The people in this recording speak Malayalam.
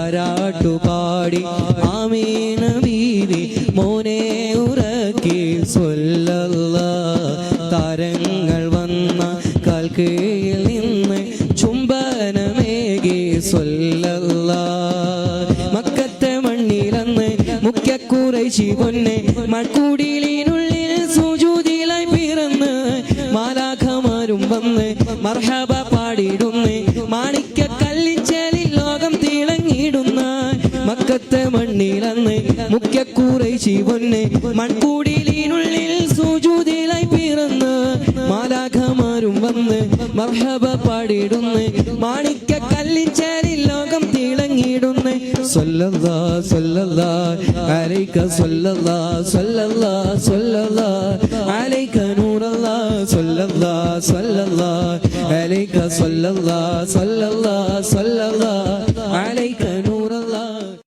താരാട്ടുപാടി ആമീന ബീവി മോനെ ഉറക്കി സ്വല്ലല്ലാഹ്. താരങ്ങൾ വന്ന കാൽക്കീഴിൽ നിന്ന് ചുംബനമേകി സ്വല്ലല്ലാഹ്. മക്കത്തെ മണ്ണിലന്ന് മുഖ്യ ഖുറൈശി പൊന്നെ മൺകുടിലിനുള്ളിൽ സുജൂദിലായി പിറന്ന് മാലാഖമാരും വന്ന് മർഹബ പാടിടുന്ന് മാണിക്യ കല്ലിച്ചലിൽ ലോകം തിളങ്ങിടുന്ന മക്കത്തെ മണ്ണിലന്ന് മുഖ്യ ഖുറൈശി പൊന്നെ മൺകുടിലിനുള്ളിൽ സുജൂദിലായി പിറന്ന് മാലാഖമാരും വന്ന് മർഹബ പാടിടുന്ന് മാണിക്യ കല്ലിച്ചലിൽ ലോകം തിളങ്ങിടുന്ന് സ്വല്ലല്ലാഹ് സ്വല്ലല്ലാഹ് അലൈക സ്വല്ലല്ലാഹ് സ്വല്ലല്ലാഹ് സ്വല്ലല്ലാഹ് അലൈക നൂറല്ലാഹ് സ്വല്ലല്ലാഹ് സ്വല്ലല്ലാഹ് അലൈക സ്വല്ലല്ലാഹ് സ്വല്ലല്ലാഹ് സ്വല്ലല്ലാഹ്